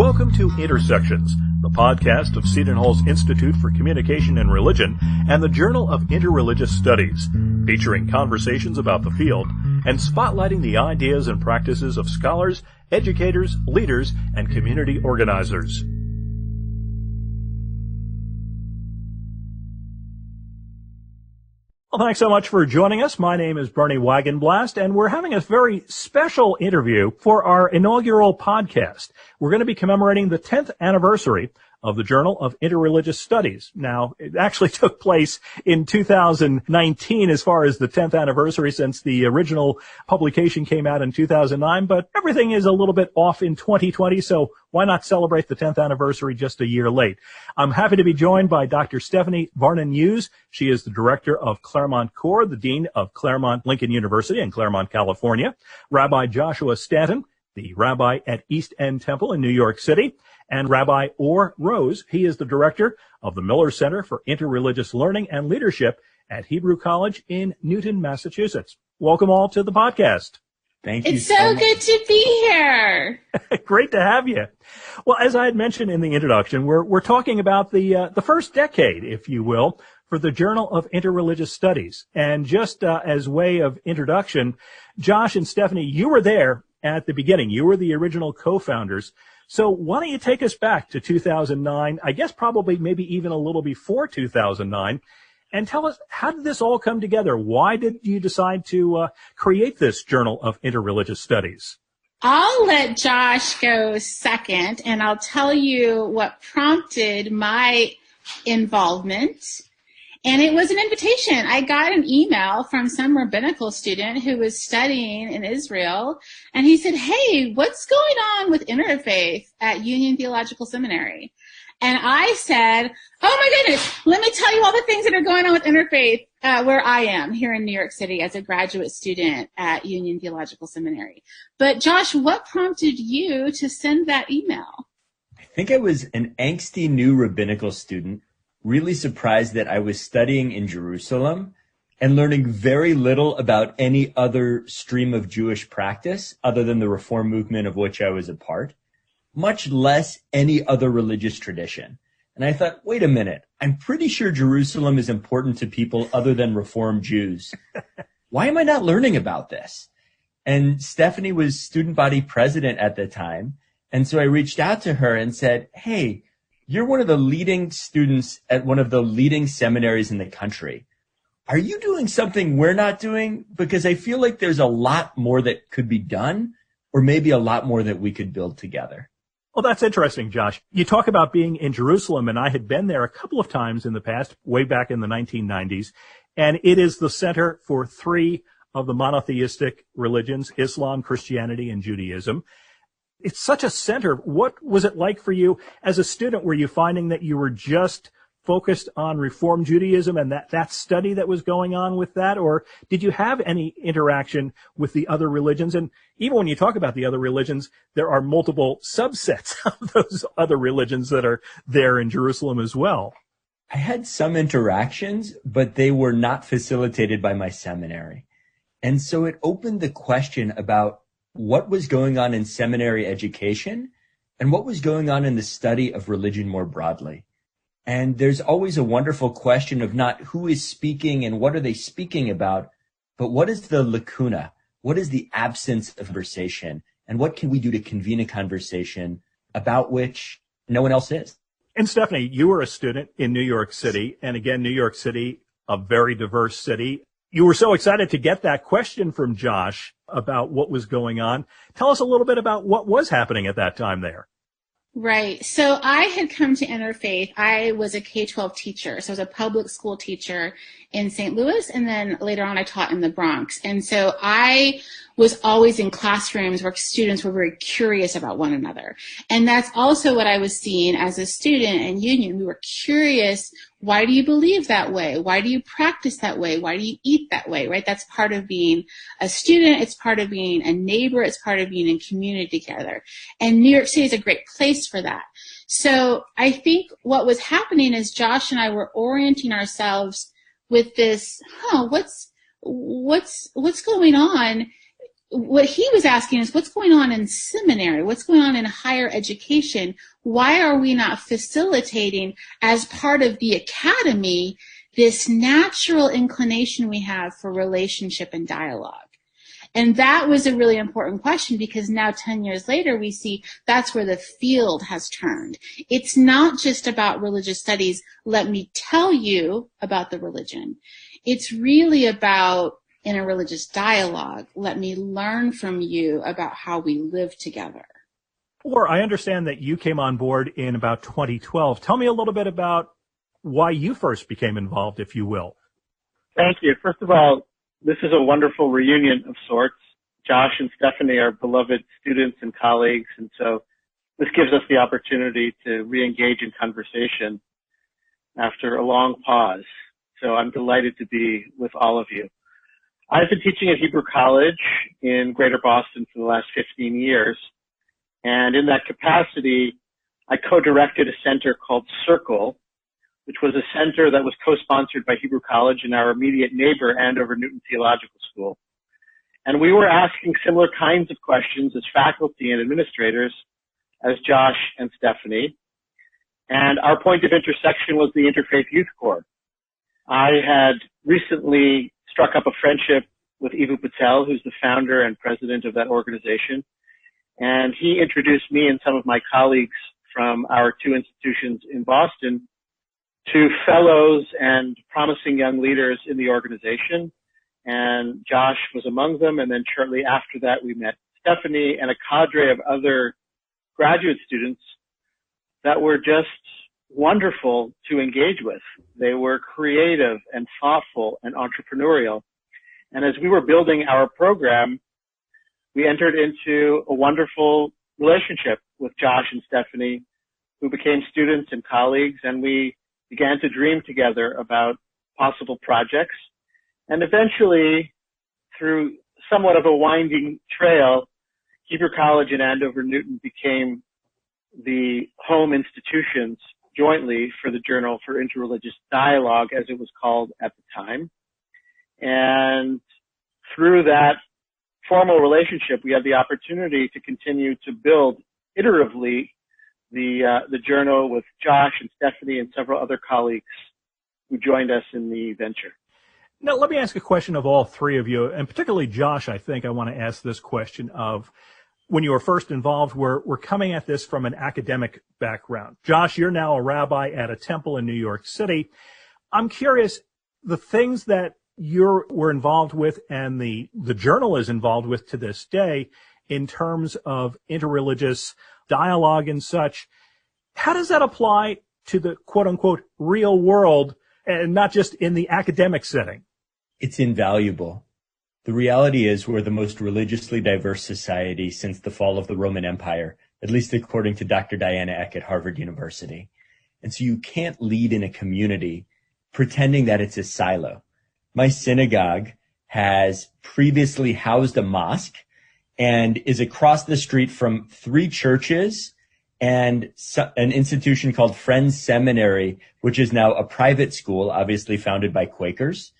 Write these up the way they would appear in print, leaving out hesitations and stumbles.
Welcome to Intersections, the podcast of Seton Hall's Institute for Communication and Religion and the Journal of Interreligious Studies, featuring conversations about the field and spotlighting the ideas and practices of scholars, educators, leaders, and community organizers. Well, thanks so much for joining us. My name is Bernie Wagenblast, and we're having a very special interview for our inaugural podcast. We're going to be commemorating the 10th anniversary of the Journal of Interreligious Studies. Now, it actually took place in 2019 as far as the 10th anniversary, since the original publication came out in 2009, but everything is a little bit off in 2020, so why not celebrate the 10th anniversary just a year late? I'm happy to be joined by Dr. Stephanie Varnon-Hughes. She is the director of Claremont Core, the dean of Claremont Lincoln University in Claremont, California. Rabbi Joshua Stanton, the rabbi at East End Temple in New York City, and Rabbi Or Rose. He is the director of the Miller Center for Interreligious Learning and Leadership at Hebrew College in Newton, Massachusetts. Welcome all to the podcast. Thank you. It's so good to be here. Great to have you. Well, as I had mentioned in the introduction, we're talking about the first decade, if you will, for the Journal of Interreligious Studies. And just as way of introduction, Josh and Stephanie, you were there at the beginning. You were the original co-founders. So why don't you take us back to 2009, I guess probably maybe even a little before 2009, and tell us, how did this all come together? Why did you decide to create this Journal of Interreligious Studies? I'll let Josh go second, and I'll tell you what prompted my involvement. And it was an invitation. I got an email from some rabbinical student who was studying in Israel, and he said, "Hey, what's going on with interfaith at Union Theological Seminary?" And I said, "Oh my goodness, let me tell you all the things that are going on with interfaith where I am here in New York City as a graduate student at Union Theological Seminary." But Josh, what prompted you to send that email? I think I was an angsty new rabbinical student, really surprised that I was studying in Jerusalem and learning very little about any other stream of Jewish practice other than the Reform movement of which I was a part, much less any other religious tradition. And I thought, wait a minute, I'm pretty sure Jerusalem is important to people other than Reform Jews. Why am I not learning about this? And Stephanie was student body president at the time. And so I reached out to her and said, "Hey, you're one of the leading students at one of the leading seminaries in the country. Are you doing something we're not doing? Because I feel like there's a lot more that could be done, or maybe a lot more that we could build together." Well, that's interesting, Josh. You talk about being in Jerusalem, and I had been there a couple of times in the past, way back in the 1990s, and it is the center for three of the monotheistic religions, Islam, Christianity, and Judaism. It's such a center. What was it like for you as a student? Were you finding that you were just focused on Reform Judaism and that study that was going on with that? Or did you have any interaction with the other religions? And even when you talk about the other religions, there are multiple subsets of those other religions that are there in Jerusalem as well. I had some interactions, but they were not facilitated by my seminary. And so it opened the question about what was going on in seminary education and what was going on in the study of religion more broadly. And there's always a wonderful question of not who is speaking and what are they speaking about, but what is the lacuna? What is the absence of conversation? And what can we do to convene a conversation about which no one else is? And Stephanie, you were a student in New York City, and again, New York City, a very diverse city. You were so excited to get that question from Josh about what was going on. Tell us a little bit about what was happening at that time there. Right. So I had come to Interfaith. I was a K-12 teacher. So I was a public school teacher in St. Louis, and then later on I taught in the Bronx. And so I was always in classrooms where students were very curious about one another. And that's also what I was seeing as a student in Union. We were curious. Why do you believe that way? Why do you practice that way? Why do you eat that way, right? That's part of being a student. It's part of being a neighbor. It's part of being in community together. And New York City is a great place for that. So I think what was happening is Josh and I were orienting ourselves with this, what's going on? what he was asking is, what's going on in seminary? What's going on in higher education? Why are we not facilitating, as part of the academy, this natural inclination we have for relationship and dialogue? And that was a really important question, because now 10 years later, we see that's where the field has turned. It's not just about religious studies. Let me tell you about the religion. It's really about interreligious dialogue. Let me learn from you about how we live together. Or I understand that you came on board in about 2012. Tell me a little bit about why you first became involved, if you will. Thank you. First of all, this is a wonderful reunion of sorts. Josh and Stephanie are beloved students and colleagues, and so this gives us the opportunity to re-engage in conversation after a long pause. So I'm delighted to be with all of you. I've been teaching at Hebrew College in Greater Boston for the last 15 years, and in that capacity, I co-directed a center called Circle, which was a center that was co-sponsored by Hebrew College and our immediate neighbor, Andover Newton Theological School. And we were asking similar kinds of questions as faculty and administrators as Josh and Stephanie. And our point of intersection was the Interfaith Youth Corps. I had recently struck up a friendship with Ivu Patel, who's the founder and president of that organization. And he introduced me and some of my colleagues from our two institutions in Boston to fellows and promising young leaders in the organization. And Josh was among them. And then shortly after that, we met Stephanie and a cadre of other graduate students that were just wonderful to engage with. They were creative and thoughtful and entrepreneurial. And as we were building our program, we entered into a wonderful relationship with Josh and Stephanie, who became students and colleagues, and we began to dream together about possible projects. And eventually, through somewhat of a winding trail, Hebrew College and Andover Newton became the home institutions jointly for the Journal for Interreligious Dialogue, as it was called at the time. And through that formal relationship, we had the opportunity to continue to build iteratively the journal with Josh and Stephanie and several other colleagues who joined us in the venture. Now, let me ask a question of all three of you, and particularly Josh. I think I want to ask this question of, when you were first involved, we're coming at this from an academic background. Josh, you're now a rabbi at a temple in New York City. I'm curious, the things that you were involved with and the journal is involved with to this day in terms of interreligious dialogue and such, how does that apply to the quote-unquote real world and not just in the academic setting? It's invaluable. The reality is we're the most religiously diverse society since the fall of the Roman Empire, at least according to Dr. Diana Eck at Harvard University. And so you can't lead in a community pretending that it's a silo. My synagogue has previously housed a mosque and is across the street from 3 churches and an institution called Friends Seminary, which is now a private school, obviously founded by Quakers.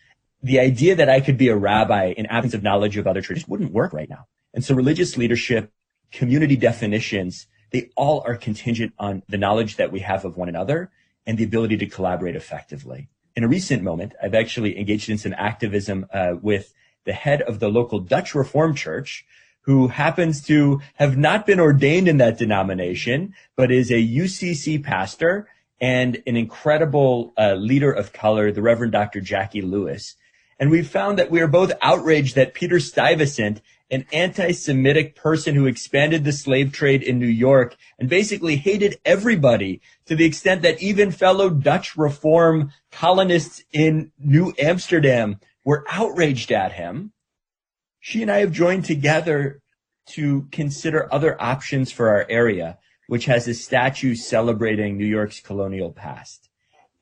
The idea that I could be a rabbi in absence of knowledge of other churches wouldn't work right now. And so religious leadership, community definitions, they all are contingent on the knowledge that we have of one another and the ability to collaborate effectively. In a recent moment, I've actually engaged in some activism with the head of the local Dutch Reformed Church, who happens to have not been ordained in that denomination, but is a UCC pastor and an incredible leader of color, the Reverend Dr. Jackie Lewis. And we found that we are both outraged that Peter Stuyvesant, an anti-Semitic person who expanded the slave trade in New York and basically hated everybody to the extent that even fellow Dutch Reform colonists in New Amsterdam were outraged at him. She and I have joined together to consider other options for our area, which has a statue celebrating New York's colonial past.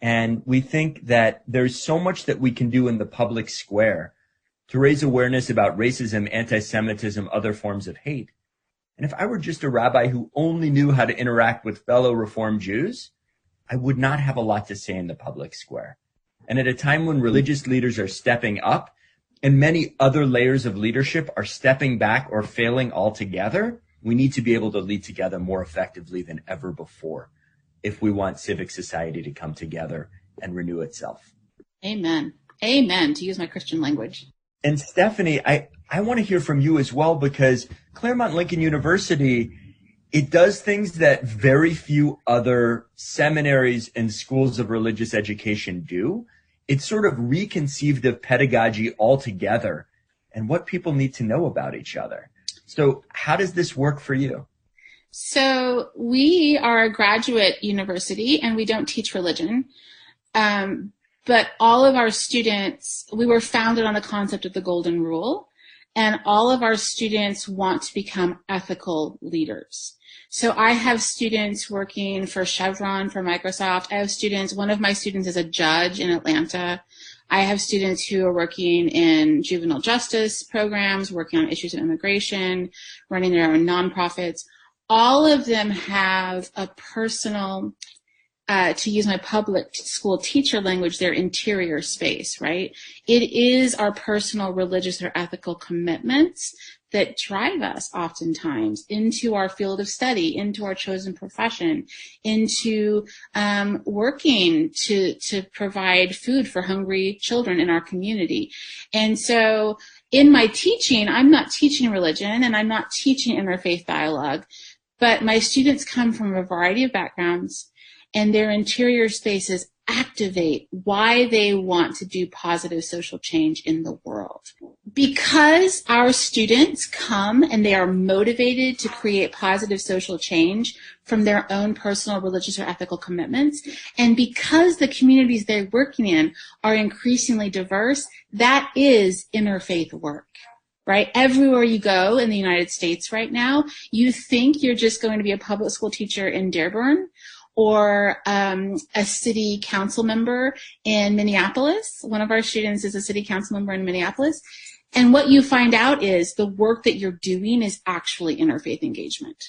And we think that there's so much that we can do in the public square to raise awareness about racism, anti-Semitism, other forms of hate. And if I were just a rabbi who only knew how to interact with fellow Reform Jews, I would not have a lot to say in the public square. And at a time when religious leaders are stepping up and many other layers of leadership are stepping back or failing altogether, we need to be able to lead together more effectively than ever before if we want civic society to come together and renew itself. Amen. Amen, to use my Christian language. And Stephanie, I want to hear from you as well, because Claremont Lincoln University, it does things that very few other seminaries and schools of religious education do. It's sort of reconceived of pedagogy altogether and what people need to know about each other. So how does this work for you? So we are a graduate university and we don't teach religion. But all of our students, we were founded on the concept of the golden rule, and all of our students want to become ethical leaders. So I have students working for Chevron, for Microsoft. I have students, one of my students is a judge in Atlanta. I have students who are working in juvenile justice programs, working on issues of immigration, running their own nonprofits. All of them have a personal, to use my public school teacher language, their interior space, right? It is our personal religious or ethical commitments that drive us oftentimes into our field of study, into our chosen profession, into working to provide food for hungry children in our community. And so in my teaching, I'm not teaching religion and I'm not teaching interfaith dialogue, but my students come from a variety of backgrounds, and their interior spaces activate why they want to do positive social change in the world. Because our students come and they are motivated to create positive social change from their own personal religious or ethical commitments, and because the communities they're working in are increasingly diverse, that is interfaith work. Right? Everywhere you go in the United States right now, you think you're just going to be a public school teacher in Dearborn or a city council member in Minneapolis. One of our students is a city council member in Minneapolis. And what you find out is the work that you're doing is actually interfaith engagement.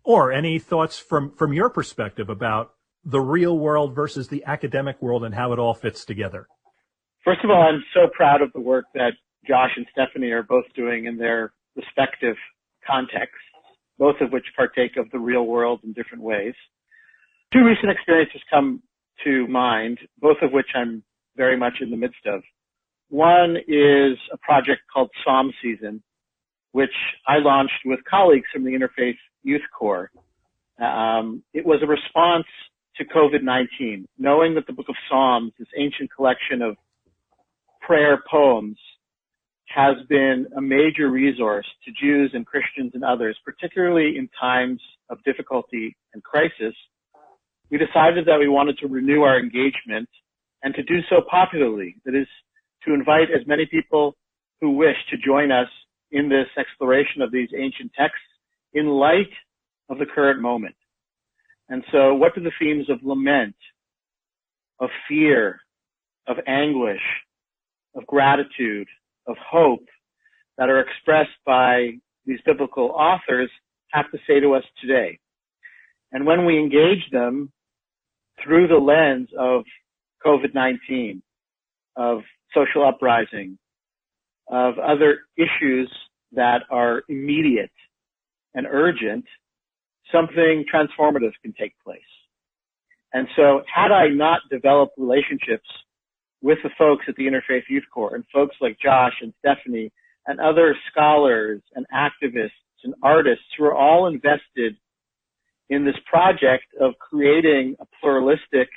Or any thoughts from your perspective about the real world versus the academic world and how it all fits together? First of all, I'm so proud of the work that Josh and Stephanie are both doing in their respective contexts, both of which partake of the real world in different ways. Two recent experiences come to mind, both of which I'm very much in the midst of. One is a project called Psalm Season, which I launched with colleagues from the Interfaith Youth Corps. It was a response to COVID-19, knowing that the Book of Psalms, this ancient collection of prayer poems, has been a major resource to Jews and Christians and others, particularly in times of difficulty and crisis. We decided that we wanted to renew our engagement and to do so popularly. That is, to invite as many people who wish to join us in this exploration of these ancient texts in light of the current moment. And so what do the themes of lament, of fear, of anguish, of gratitude, of hope that are expressed by these biblical authors have to say to us today? And when we engage them through the lens of COVID-19, of social uprising, of other issues that are immediate and urgent, something transformative can take place. And so had I not developed relationships with the folks at the Interfaith Youth Corps and folks like Josh and Stephanie and other scholars and activists and artists who are all invested in this project of creating a pluralistic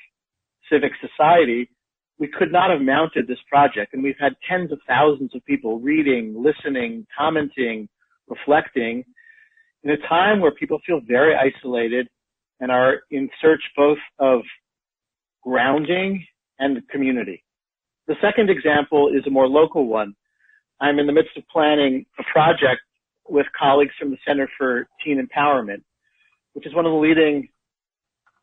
civic society, we could not have mounted this project. And we've had tens of thousands of people reading, listening, commenting, reflecting in a time where people feel very isolated and are in search both of grounding and community. The second example is a more local one. I'm in the midst of planning a project with colleagues from the Center for Teen Empowerment, which is one of the leading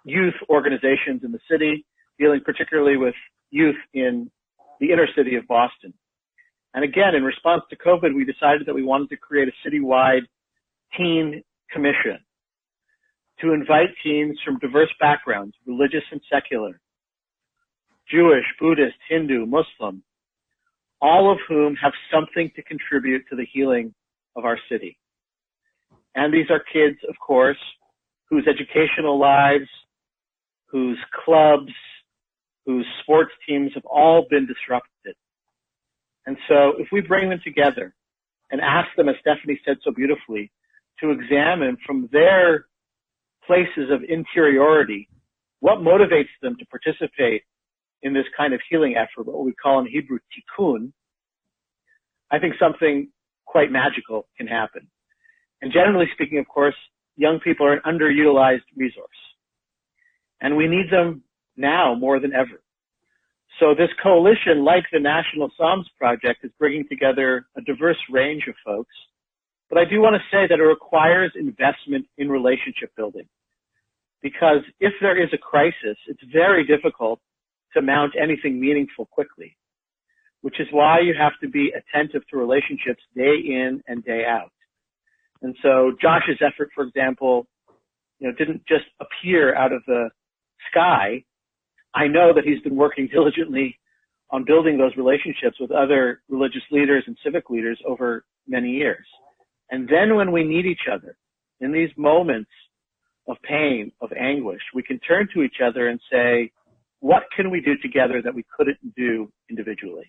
youth organizations in the city, dealing particularly with youth in the inner city of Boston. And again, in response to COVID, we decided that we wanted to create a citywide teen commission to invite teens from diverse backgrounds, religious and secular, Jewish, Buddhist, Hindu, Muslim, all of whom have something to contribute to the healing of our city. And these are kids, of course, whose educational lives, whose clubs, whose sports teams have all been disrupted. And so if we bring them together and ask them, as Stephanie said so beautifully, to examine from their places of interiority what motivates them to participate in this kind of healing effort, what we call in Hebrew tikkun, I think something quite magical can happen. And generally speaking, of course, young people are an underutilized resource. And we need them now more than ever. So this coalition, like the National Psalms Project, is bringing together a diverse range of folks. But I do want to say that it requires investment in relationship building. Because if there is a crisis, it's very difficult to mount anything meaningful quickly, which is why you have to be attentive to relationships day in and day out. And so Josh's effort, for example, didn't just appear out of the sky. I know that he's been working diligently on building those relationships with other religious leaders and civic leaders over many years. And then when we need each other in these moments of pain, of anguish, we can turn to each other and say, what can we do together that we couldn't do individually?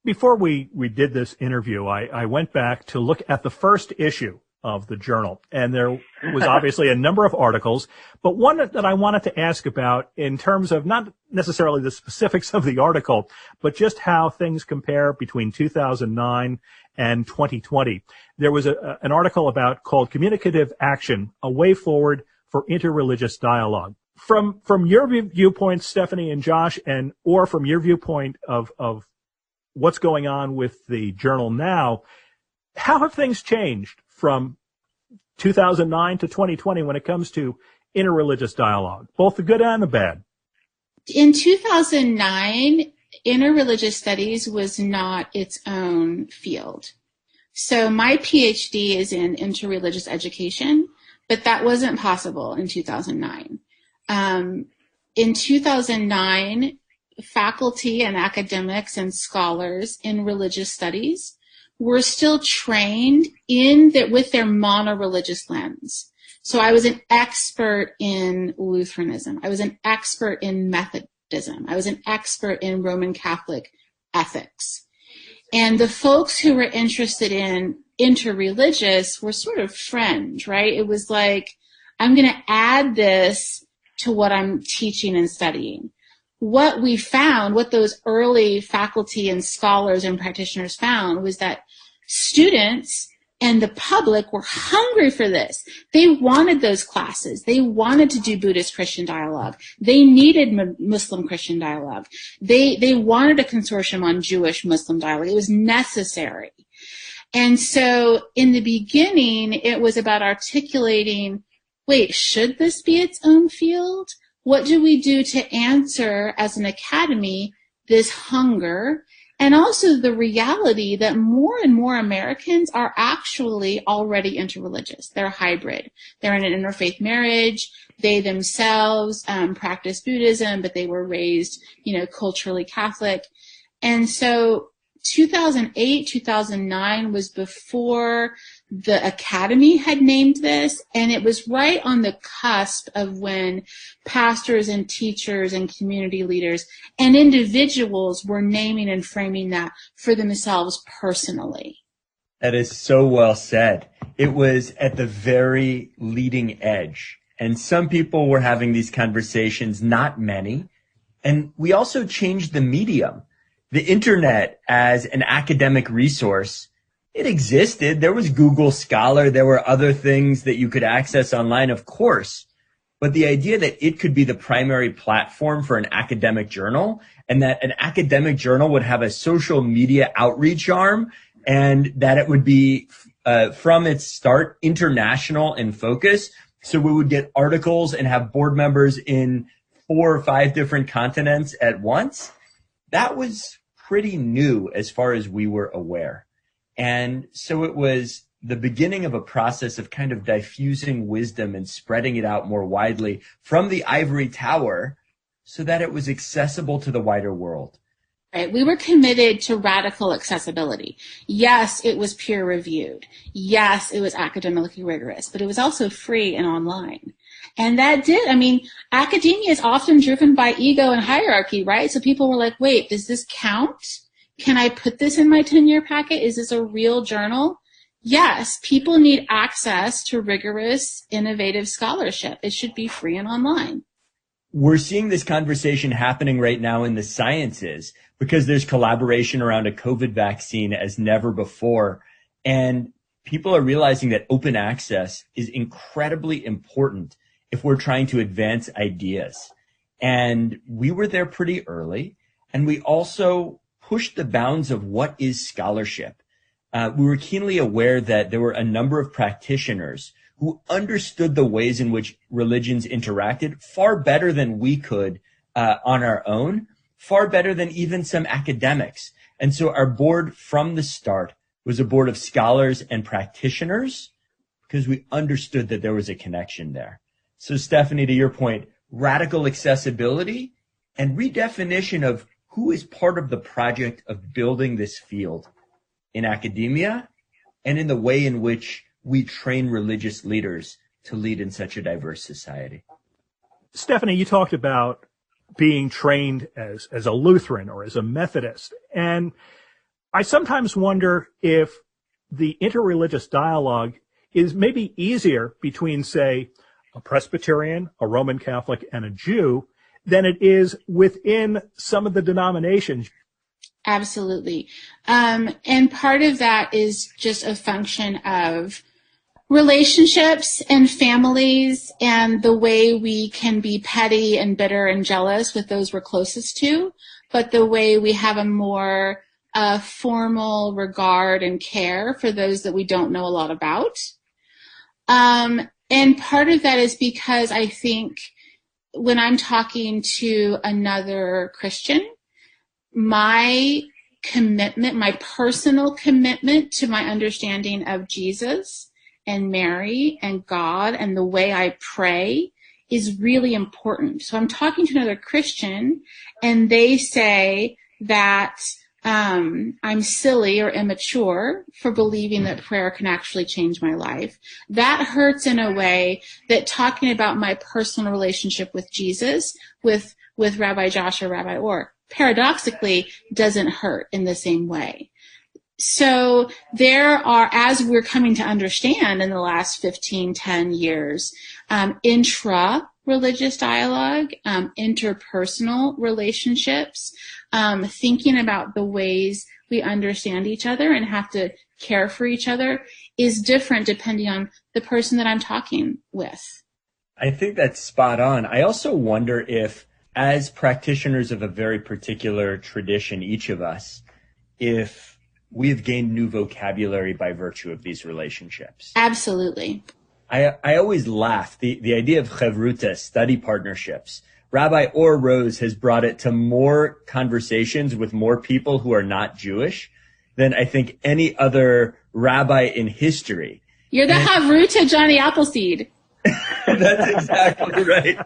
Before we did this interview, I went back to look at the first issue of the journal, and there was obviously a number of articles, but one that I wanted to ask about in terms of not necessarily the specifics of the article, but just how things compare between 2009 and 2020. There was an article called Communicative Action, A Way Forward for Interreligious Dialogue. From your viewpoint, Stephanie and Josh, or from your viewpoint of what's going on with the journal now, how have things changed from 2009 to 2020 when it comes to interreligious dialogue, both the good and the bad? In 2009, interreligious studies was not its own field. So my PhD is in interreligious education, but that wasn't possible in 2009. In 2009, faculty and academics and scholars in religious studies were still trained with their mono-religious lens. So I was an expert in Lutheranism. I was an expert in Methodism. I was an expert in Roman Catholic ethics. And the folks who were interested in interreligious were sort of fringe, right? It was like, I'm going to add this to what I'm teaching and studying. What we found, what those early faculty and scholars and practitioners found, was that students and the public were hungry for this. They wanted those classes. They wanted to do Buddhist-Christian dialogue. They needed Muslim-Christian dialogue. They wanted a consortium on Jewish-Muslim dialogue. It was necessary. And so in the beginning, it was about articulating, wait, should this be its own field? What do we do to answer as an academy this hunger? And also the reality that more and more Americans are actually already interreligious. They're hybrid. They're in an interfaith marriage. They themselves practice Buddhism, but they were raised, culturally Catholic. And so 2008, 2009 was before the Academy had named this, and it was right on the cusp of when pastors and teachers and community leaders and individuals were naming and framing that for themselves personally. That is so well said. It was at the very leading edge, and some people were having these conversations, not many. And we also changed the medium. The internet as an academic resource, it existed. There was Google Scholar. There were other things that you could access online, of course. But the idea that it could be the primary platform for an academic journal, and that an academic journal would have a social media outreach arm, and that it would be, from its start, international in focus. So we would get articles and have board members in 4 or 5 different continents at once. That was pretty new as far as we were aware. And so it was the beginning of a process of kind of diffusing wisdom and spreading it out more widely from the ivory tower so that it was accessible to the wider world. Right. We were committed to radical accessibility. Yes, it was peer reviewed. Yes, it was academically rigorous, but it was also free and online. And that did, academia is often driven by ego and hierarchy, right? So people were like, wait, does this count? Can I put this in my 10-year packet? Is this a real journal? Yes, people need access to rigorous, innovative scholarship. It should be free and online. We're seeing this conversation happening right now in the sciences because there's collaboration around a COVID vaccine as never before. And people are realizing that open access is incredibly important if we're trying to advance ideas. And we were there pretty early. And we also pushed the bounds of what is scholarship. We were keenly aware that there were a number of practitioners who understood the ways in which religions interacted far better than we could on our own, far better than even some academics. And so our board from the start was a board of scholars and practitioners because we understood that there was a connection there. So Stephanie, to your point, radical accessibility and redefinition of who is part of the project of building this field in academia and in the way in which we train religious leaders to lead in such a diverse society. Stephanie, you talked about being trained as a Lutheran or as a Methodist. And I sometimes wonder if the interreligious dialogue is maybe easier between, say, a Presbyterian, a Roman Catholic, and a Jew than it is within some of the denominations. Absolutely. And part of that is just a function of relationships and families and the way we can be petty and bitter and jealous with those we're closest to, but the way we have a more formal regard and care for those that we don't know a lot about. And part of that is because I think when I'm talking to another Christian, my commitment, my personal commitment to my understanding of Jesus and Mary and God and the way I pray is really important. So I'm talking to another Christian and they say that I'm silly or immature for believing that prayer can actually change my life. That hurts in a way that talking about my personal relationship with Jesus, with Rabbi Josh or Rabbi Orr, paradoxically doesn't hurt in the same way. So there are, as we're coming to understand in the last 10 years, intra-religious dialogue, interpersonal relationships, thinking about the ways we understand each other and have to care for each other is different depending on the person that I'm talking with. I think that's spot on. I also wonder if, as practitioners of a very particular tradition, each of us, if we have gained new vocabulary by virtue of these relationships. Absolutely. I always laugh. The idea of chevruta, study partnerships. Rabbi Orr Rose has brought it to more conversations with more people who are not Jewish than I think any other rabbi in history. You're the Havruta Johnny Appleseed. That's exactly right.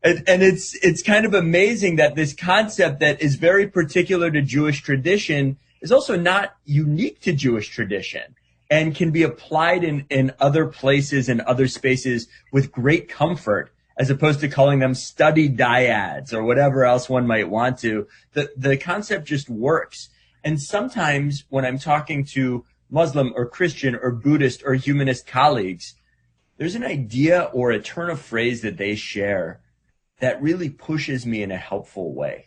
And it's kind of amazing that this concept that is very particular to Jewish tradition is also not unique to Jewish tradition and can be applied in other places and other spaces with great comfort, as opposed to calling them study dyads or whatever else one might want to. The concept just works. And sometimes when I'm talking to Muslim or Christian or Buddhist or humanist colleagues, there's an idea or a turn of phrase that they share that really pushes me in a helpful way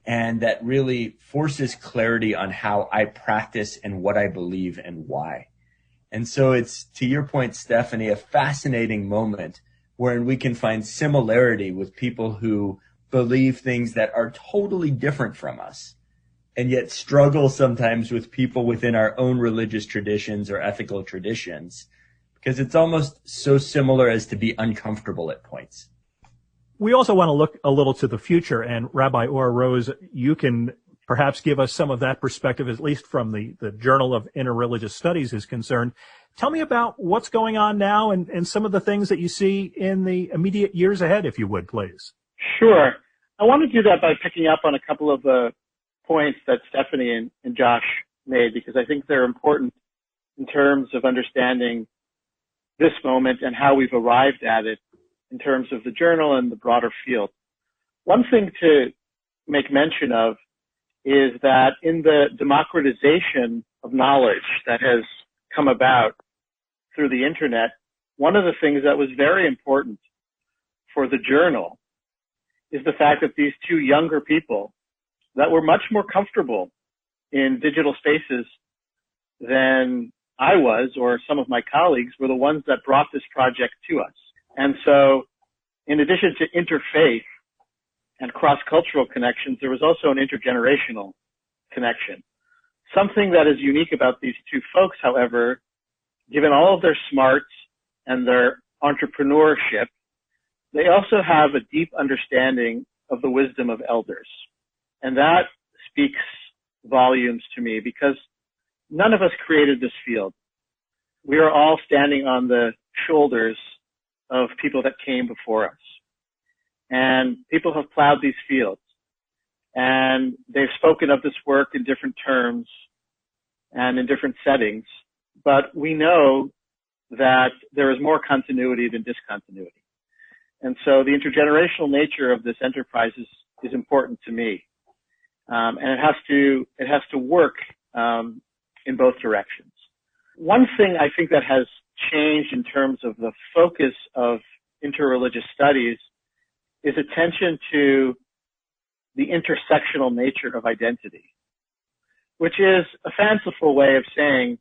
and that really forces clarity on how I practice and what I believe and why. And so it's, to your point, Stephanie, a fascinating moment wherein we can find similarity with people who believe things that are totally different from us and yet struggle sometimes with people within our own religious traditions or ethical traditions because it's almost so similar as to be uncomfortable at points. We also want to look a little to the future, and Rabbi Orr Rose, you can perhaps give us some of that perspective, at least from the Journal of Interreligious Studies is concerned. Tell me about what's going on now and some of the things that you see in the immediate years ahead, if you would, please. Sure. I want to do that by picking up on a couple of the points that Stephanie and Josh made, because I think they're important in terms of understanding this moment and how we've arrived at it in terms of the journal and the broader field. One thing to make mention of is that in the democratization of knowledge that has come about through the internet, one of the things that was very important for the journal is the fact that these two younger people that were much more comfortable in digital spaces than I was, or some of my colleagues, were the ones that brought this project to us. And so in addition to interfaith and cross-cultural connections, there was also an intergenerational connection. Something that is unique about these two folks, however, given all of their smarts and their entrepreneurship, they also have a deep understanding of the wisdom of elders. And that speaks volumes to me, because none of us created this field. We are all standing on the shoulders of people that came before us. And people have plowed these fields. And they've spoken of this work in different terms and in different settings. But we know that there is more continuity than discontinuity. And so the intergenerational nature of this enterprise is important to me. And it has to work in both directions. One thing I think that has changed in terms of the focus of interreligious studies is attention to the intersectional nature of identity, which is a fanciful way of saying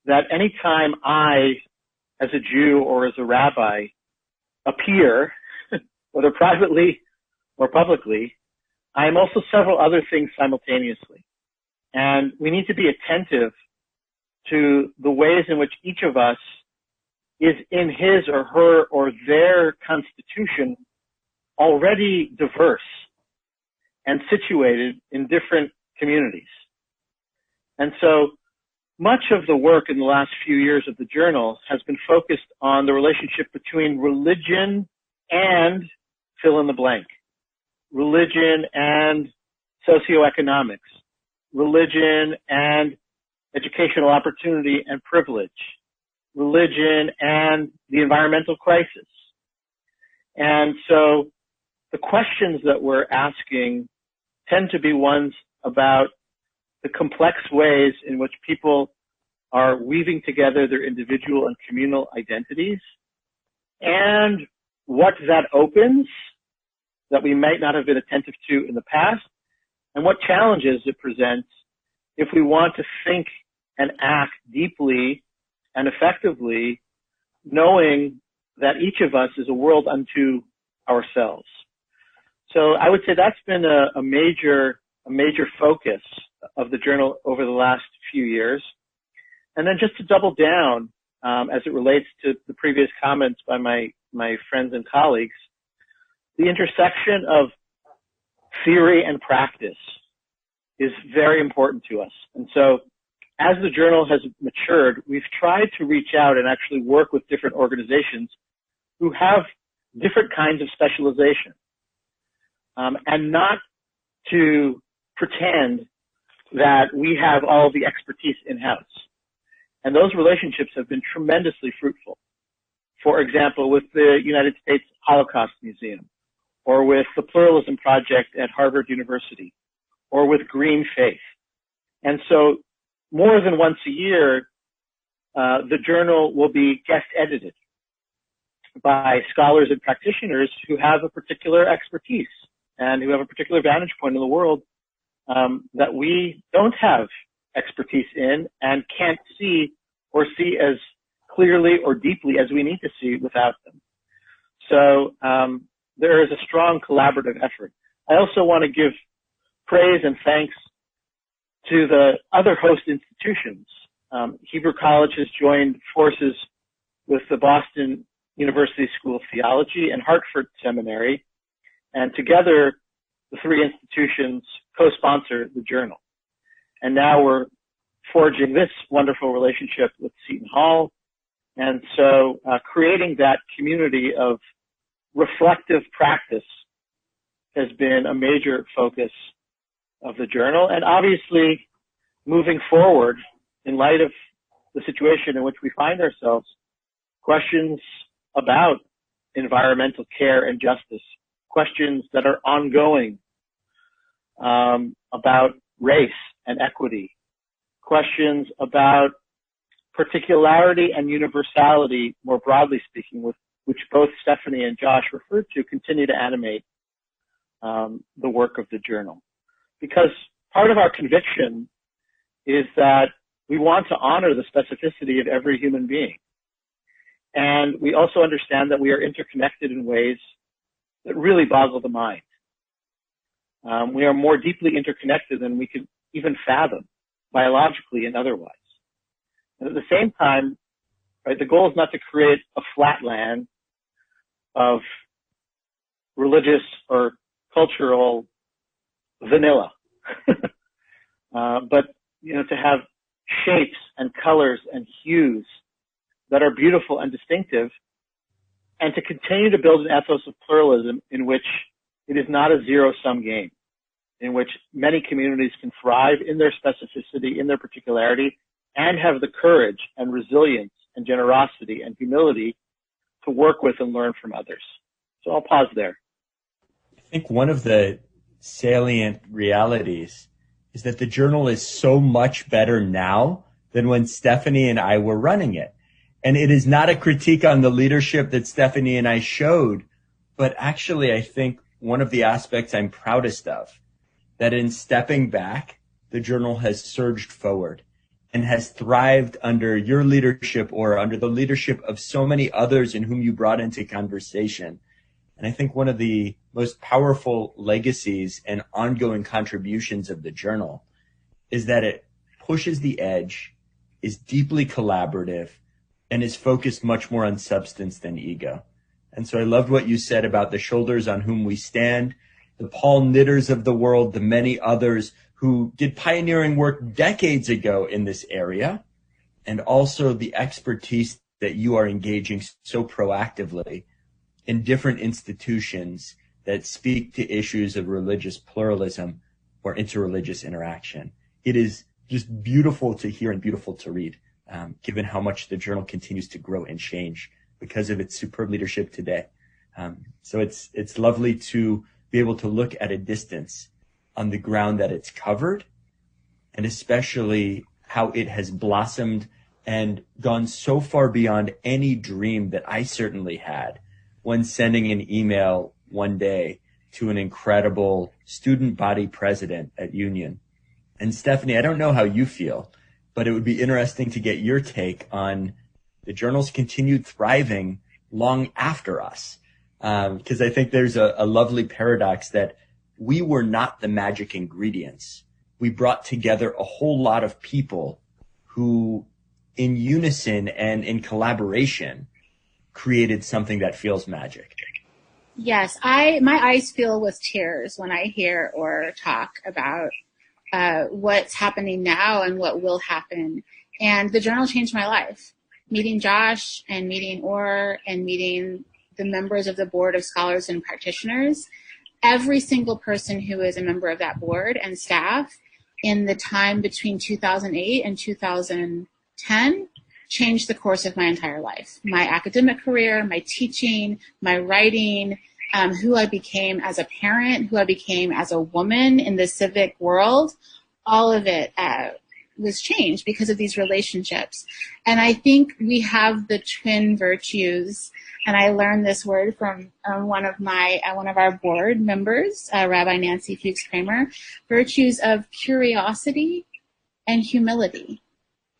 that anytime I, as a Jew or as a rabbi, appear, whether privately or publicly, I am also several other things simultaneously. And we need to be attentive to the ways in which each of us is in his or her or their constitution already diverse and situated in different communities. And so much of the work in the last few years of the journal has been focused on the relationship between religion and fill in the blank. Religion and socioeconomics. Religion and educational opportunity and privilege. Religion and the environmental crisis. And so the questions that we're asking tend to be ones about the complex ways in which people are weaving together their individual and communal identities, and what that opens that we might not have been attentive to in the past, and what challenges it presents if we want to think and act deeply and effectively, knowing that each of us is a world unto ourselves. So I would say that's been a major focus of the journal over the last few years. And then just to double down, as it relates to the previous comments by my friends and colleagues, the intersection of theory and practice is very important to us. And so as the journal has matured, we've tried to reach out and actually work with different organizations who have different kinds of specialization, and not to pretend that we have all the expertise in-house. And those relationships have been tremendously fruitful. For example, with the United States Holocaust Museum, or with the Pluralism Project at Harvard University, or with Green Faith. And so more than once a year, the journal will be guest edited by scholars and practitioners who have a particular expertise and who have a particular vantage point in the world that we don't have expertise in and can't see or see as clearly or deeply as we need to see without them. So there is a strong collaborative effort. I also want to give praise and thanks to the other host institutions. Hebrew College has joined forces with the Boston University School of Theology and Hartford Seminary, and together the three institutions co-sponsor the journal. And now we're forging this wonderful relationship with Seton Hall, and so creating that community of reflective practice has been a major focus of the journal. And obviously, moving forward, in light of the situation in which we find ourselves, questions about environmental care and justice, questions that are ongoing about race and equity, questions about particularity and universality, more broadly speaking, which both Stephanie and Josh referred to, continue to animate the work of the journal. Because part of our conviction is that we want to honor the specificity of every human being. And we also understand that we are interconnected in ways that really boggle the mind. We are more deeply interconnected than we could even fathom, biologically and otherwise. And at the same time, right, the goal is not to create a flat land of religious or cultural vanilla, but to have shapes and colors and hues that are beautiful and distinctive, and to continue to build an ethos of pluralism in which it is not a zero-sum game, in which many communities can thrive in their specificity, in their particularity, and have the courage and resilience and generosity and humility to work with and learn from others. So I'll pause there. I think one of the salient realities is that the journal is so much better now than when Stephanie and I were running it. And it is not a critique on the leadership that Stephanie and I showed, but actually I think one of the aspects I'm proudest of, that in stepping back, the journal has surged forward and has thrived under your leadership or under the leadership of so many others in whom you brought into conversation. And I think one of the most powerful legacies and ongoing contributions of the journal is that it pushes the edge, is deeply collaborative, and is focused much more on substance than ego. And so I loved what you said about the shoulders on whom we stand, the Paul Knitters of the world, the many others who did pioneering work decades ago in this area, and also the expertise that you are engaging so proactively in different institutions that speak to issues of religious pluralism or interreligious interaction. It is just beautiful to hear and beautiful to read, given how much the journal continues to grow and change because of its superb leadership today. So it's lovely to be able to look at a distance on the ground that it's covered, and especially how it has blossomed and gone so far beyond any dream that I certainly had when sending an email one day to an incredible student body president at Union. And Stephanie, I don't know how you feel, but it would be interesting to get your take on the journal's continued thriving long after us. Because I think there's a lovely paradox that we were not the magic ingredients. We brought together a whole lot of people who, in unison and in collaboration, created something that feels magic. Yes, my eyes fill with tears when I hear or talk about what's happening now and what will happen. And the journal changed my life. Meeting Josh and meeting Orr and meeting the members of the board of scholars and practitioners, every single person who is a member of that board and staff in the time between 2008 and 2010 changed the course of my entire life. My academic career, my teaching, my writing, who I became as a parent, who I became as a woman in the civic world, all of it was changed because of these relationships. And I think we have the twin virtues, and I learned this word from one of our board members, Rabbi Nancy Fuchs-Kramer, virtues of curiosity and humility.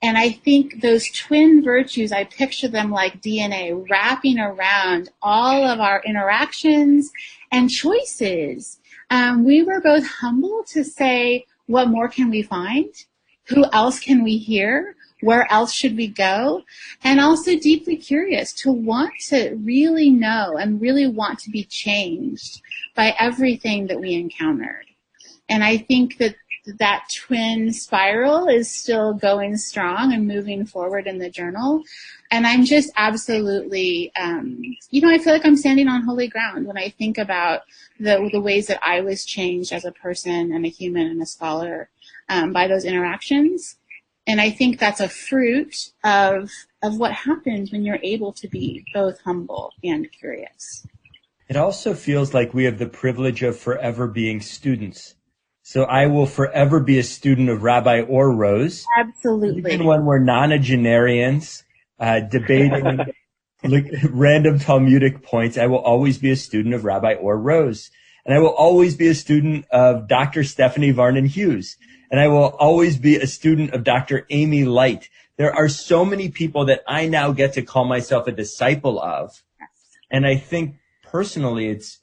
And I think those twin virtues, I picture them like DNA wrapping around all of our interactions and choices. We were both humble to say, what more can we find? Who else can we hear? Where else should we go? And also deeply curious to want to really know and really want to be changed by everything that we encountered. And I think that that twin spiral is still going strong and moving forward in the journal. And I'm just absolutely, I feel like I'm standing on holy ground when I think about the ways that I was changed as a person and a human and a scholar by those interactions. And I think that's a fruit of what happens when you're able to be both humble and curious. It also feels like we have the privilege of forever being students. So I will forever be a student of Rabbi or Rose. Absolutely. Even when we're nonagenarians, debating random Talmudic points, I will always be a student of Rabbi or Rose. And I will always be a student of Dr. Stephanie Varnon Hughes. And I will always be a student of Dr. Amy Light. There are so many people that I now get to call myself a disciple of. Yes. And I think personally it's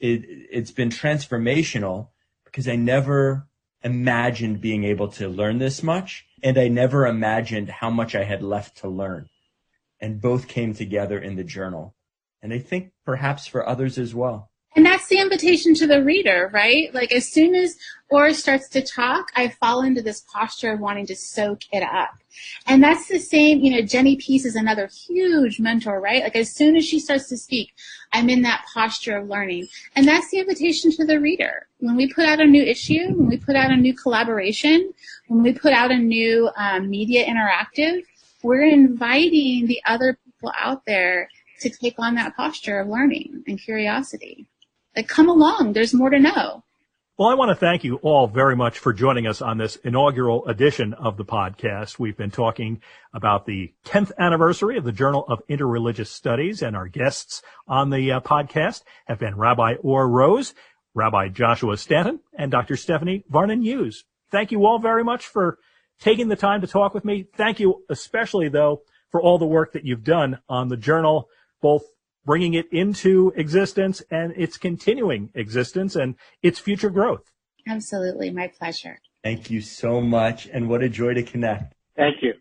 been transformational because I never imagined being able to learn this much. And I never imagined how much I had left to learn. And both came together in the journal. And I think perhaps for others as well. And that's the invitation to the reader, right? Like as soon as Ora starts to talk, I fall into this posture of wanting to soak it up. And that's the same, Jenny Peace is another huge mentor, right? Like as soon as she starts to speak, I'm in that posture of learning. And that's the invitation to the reader. When we put out a new issue, when we put out a new collaboration, when we put out a new media interactive, we're inviting the other people out there to take on that posture of learning and curiosity. Like, come along. There's more to know. Well, I want to thank you all very much for joining us on this inaugural edition of the podcast. We've been talking about the 10th anniversary of the Journal of Interreligious Studies, and our guests on the podcast have been Rabbi Or Rose, Rabbi Joshua Stanton, and Dr. Stephanie Varnon Hughes. Thank you all very much for taking the time to talk with me. Thank you especially, though, for all the work that you've done on the journal, both bringing it into existence and its continuing existence and its future growth. Absolutely. My pleasure. Thank you so much. And what a joy to connect. Thank you.